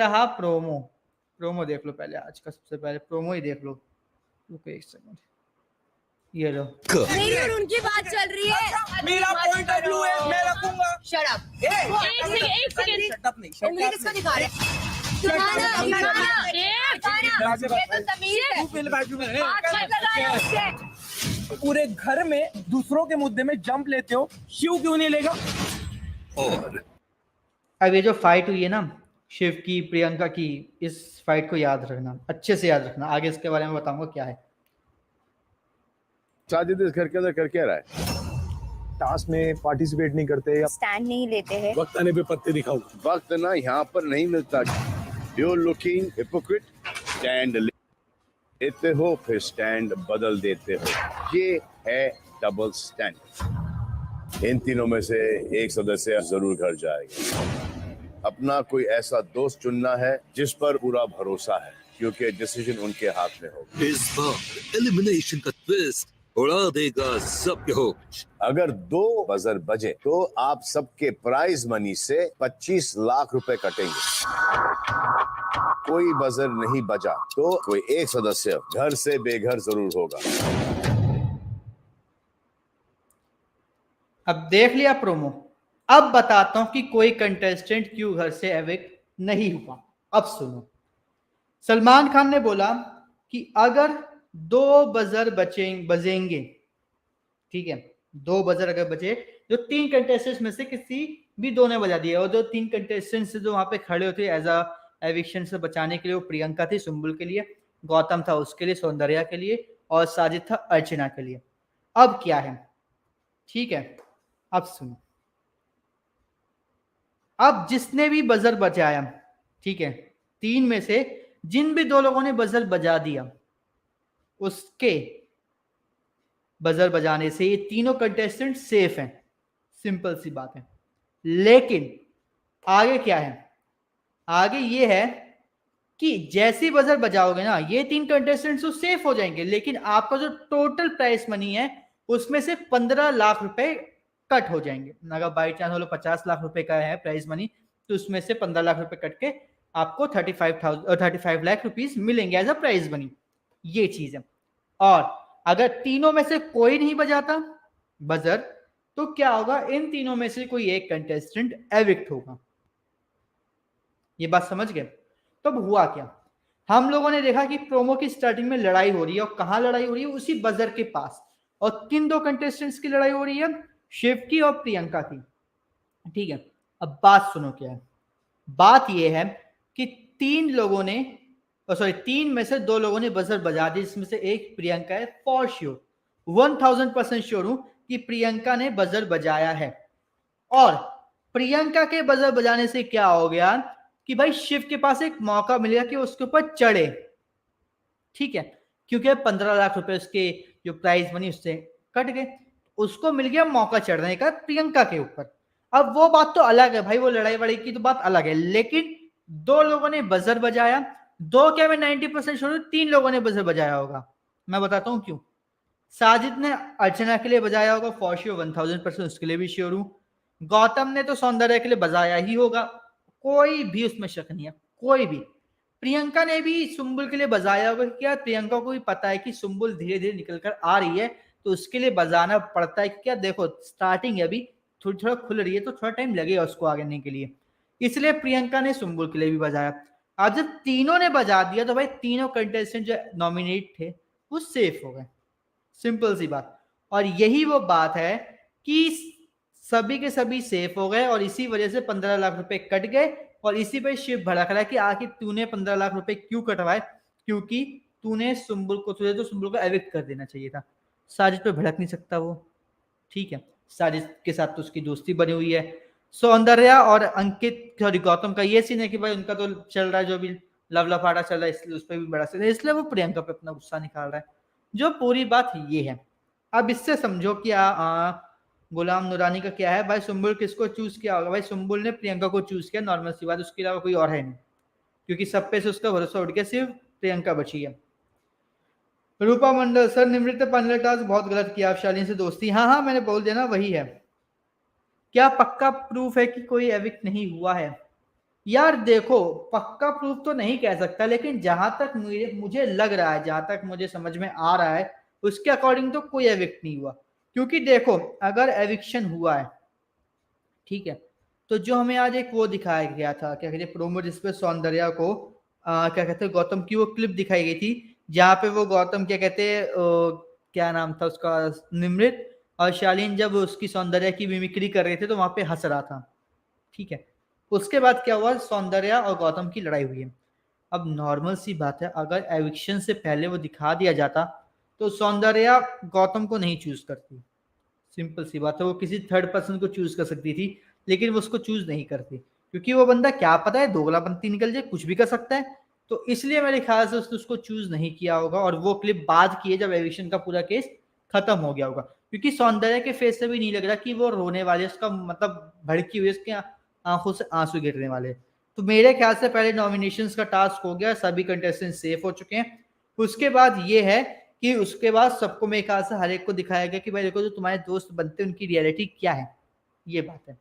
रहा promo. Promo देख लो पहले, आज का सबसे पहले प्रोमो ही देख लो। रुको एक सेकंड, ये लो। मेरी और उनकी बात चल रही है। मेरा पॉइंट ऑफ व्यू है, मैं रखूंगा। Shut up. एक सेकंड शट अप नहीं, उंगली किसको दिखा रहे? पूरे घर में दूसरों के मुद्दे में जंप लेते हो, शिव क्यों नहीं लेगा? और अब ये जो फाइट हुई है ना शिव की प्रियंका की, इस फाइट को याद रखना, अच्छे से याद रखना, आगे इसके बारे में बताऊंगा क्या है। साजिद इस घर के अंदर कर क्या रहा है? टास्क में पार्टिसिपेट नहीं करते या स्टैंड नहीं लेते हैं। वक्त आने पे पत्ते दिखाओ। वक्त ना यहाँ पर नहीं मिलता। You looking hypocrite. स्टैंड लेते हो फिर स्टैंड बदल देते हो, ये है डबल स्टैंड। इन तीनों में से एक सदस्य जरूर घर जाएगा। अपना कोई ऐसा दोस्त चुनना है जिस पर पूरा भरोसा है, क्योंकि डिसीजन उनके हाथ में होगा। इस बार एलिमिनेशन का ट्विस्ट उड़ा देगा सबके होश। अगर 2 बजर बजे तो आप सबके प्राइज मनी से 25 लाख रुपए कटेंगे। कोई बजर नहीं बजा तो कोई एक सदस्य घर से बेघर जरूर होगा। अब देख लिया प्रोमो, अब बताता हूं कि कोई कंटेस्टेंट क्यों घर से एविक्ट नहीं हुआ। अब सुनो, सलमान खान ने बोला कि अगर 2 बजर बजेंगे, ठीक है, 2 बजर अगर बचे, जो 3 कंटेस्टेंट्स में से किसी भी 2 ने बजा दिया, और जो 3 कंटेस्टेंट्स जो वहां पे खड़े होते एज अ एविक्शन से बचाने के लिए, वो प्रियंका थी सुम्बुल के लिए, गौतम था उसके लिए, सौंदर्या के लिए, और साजिद था अर्चना के लिए। अब क्या है, ठीक है, अब सुनो, अब जिसने भी बजर बजाया, ठीक है, 3 में से जिन भी 2 लोगों ने बजर बजा दिया, उसके बजर बजाने से ये तीनों कंटेस्टेंट सेफ हैं। सिंपल सी बात है। लेकिन आगे क्या है, आगे ये है कि जैसे ही बजर बजाओगे ना, ये 3 कंटेस्टेंट्स तो सेफ हो जाएंगे, लेकिन आपका जो टोटल प्राइस मनी है उसमें से 15 लाख रुपए कट हो जाएंगे। अगर बाई चांस वालों 50 लाख रुपए का है प्राइस मनी, तो उसमें से 15 लाख रुपए कट के आपको 35 लाख रुपीस मिलेंगे एज अ प्राइज मनी। ये चीज है। और अगर तीनों में से कोई नहीं बजाता बजर, तो क्या होगा, इन तीनों में से कोई एक कंटेस्टेंट एविक्ट होगा। ये बात समझ गए? तब हुआ क्या, हम लोगों ने देखा कि प्रोमो की स्टार्टिंग में लड़ाई हो रही है, और कहां लड़ाई हो रही है, उसी बजर के पास, और किन 2 कंटेस्टेंट्स की लड़ाई हो रही है, शिव की और प्रियंका की। ठीक है, अब बात सुनो क्या है। बात यह है कि 3 लोगों ने, सॉरी 3 में से 2 लोगों ने बजर बजा दी, जिसमें से एक प्रियंका है। फॉर श्योर 1000% श्योर हूं कि प्रियंका ने बजर बजाया है। और प्रियंका के बजर बजाने से क्या हो गया कि भाई शिव के पास एक मौका मिलेगा कि उसके ऊपर चढ़े, ठीक है, क्योंकि 15 लाख रुपए उसके जो प्राइज मनी उससे कट गए, उसको मिल गया मौका चढ़ने का प्रियंका के ऊपर। अब वो बात तो अलग है भाई, वो लड़ाई वड़ाई की तो बात अलग है, लेकिन 2 लोगों ने बजर बजाया, 2 क्या, मैं 90% श्योर हूं 3 लोगों ने बजर बजाया होगा। मैं बताता हूं क्यों। साजिद ने अर्चना के लिए बजाया होगा, फॉर श्योर 1000% उसके लिए भी श्योर हूं। गौतम ने तो सौंदर्य के लिए बजाया ही होगा, कोई भी उसमें शक नहीं है, कोई भी। प्रियंका ने भी सुम्बुल के लिए बजाया होगा, क्या प्रियंका को भी पता है कि सुम्बुल धीरे धीरे निकल कर आ रही है, तो उसके लिए बजाना पड़ता है। क्या देखो, स्टार्टिंग है अभी, थोड़ी थोड़ा खुल रही है, तो थोड़ा टाइम लगेगा उसको आगे आने के लिए, इसलिए प्रियंका ने सुम्बुल के लिए भी बजाया। आज जब तीनों ने बजा दिया, तो भाई तीनों कंटेस्टेंट जो नॉमिनेट थे वो सेफ हो गए। सिंपल सी बात। और यही वो बात है कि सभी के सभी सेफ हो गए, और इसी वजह से 15 लाख रुपए कट गए। और इसी पे शिव भड़क रहा है कि आखिर तूने 15 लाख रुपए क्यों कटवाए, क्योंकि तूने सुम्बुल को, तुझे तो सुम्बुल को एविक्ट कर देना चाहिए था। साजिद पे भड़क नहीं सकता वो, ठीक है, साजिद के साथ तो उसकी दोस्ती बनी हुई है। सौंदर्या और अंकित, सॉरी गौतम का ये सीन है कि भाई उनका तो चल रहा है, जो भी लव लफाड़ा चल रहा है, इसलिए उस पर भी बड़ा सीन है, इसलिए वो प्रियंका पे अपना गुस्सा निकाल रहा है। जो पूरी बात ये है। अब इससे समझो कि गुलाम नूरानी का क्या है भाई, सुम्बुल किसको चूज किया होगा, भाई सुम्बुल ने प्रियंका को चूज किया, नॉर्मल सी बात, उसके अलावा कोई और है नहीं, क्योंकि सब पे से उसका भरोसा उठ गया, सिर्फ प्रियंका बची है। रूपा मंडल, सर निमृत पांडे टास्क बहुत गलत किया, आप शालीन से दोस्ती। हाँ हाँ, मैंने बोल दिया ना, वही है। क्या पक्का प्रूफ है कि कोई एविक्ट नहीं हुआ है? यार देखो, पक्का प्रूफ तो नहीं कह सकता, लेकिन जहां तक मुझे लग रहा है, जहां तक मुझे समझ में आ रहा है, उसके अकॉर्डिंग तो कोई एविक्ट नहीं हुआ। क्योंकि देखो, अगर एविक्शन हुआ है, ठीक है, तो जो हमें आज एक वो दिखाया गया था, क्या कहते हैं, प्रोमो, जिसपे सौंदर्या को क्या कहते हैं, गौतम की वो क्लिप दिखाई गई थी, जहाँ पे वो गौतम, क्या कहते हैं, क्या नाम था उसका, निमृत, और शालीन जब उसकी सौंदर्या की मिमिक्री कर रहे थे तो वहां पे हंस रहा था, ठीक है। उसके बाद क्या हुआ, सौंदर्या और गौतम की लड़ाई हुई है। अब नॉर्मल सी बात है, अगर एविक्शन से पहले वो दिखा दिया जाता तो सौंदर्या गौतम को नहीं चूज करती, सिंपल सी बात है। वो किसी थर्ड पर्सन को चूज कर सकती थी, लेकिन वो उसको चूज नहीं करती, क्योंकि वो बंदा, क्या पता है, दोगलापंती निकल जाए, कुछ भी कर सकता है। तो इसलिए मेरे ख्याल से उसने उसको चूज नहीं किया होगा, और वो क्लिप बाद की है जब एविक्शन का पूरा केस खत्म हो गया होगा। क्योंकि सौंदर्या के फेस से भी नहीं लग रहा कि वो रोने वाले, उसका मतलब भड़की हुई, उसके आंखों से आंसू गिरने वाले। तो मेरे ख्याल से पहले नॉमिनेशंस का टास्क हो गया, सभी कंटेस्टेंट सेफ हो चुके हैं। उसके बाद ये है कि उसके बाद सबको मेरे ख्याल से हर एक को दिखाया गया कि भाई देखो, जो तुम्हारे दोस्त बनते हैं उनकी रियलिटी क्या है, ये बात है।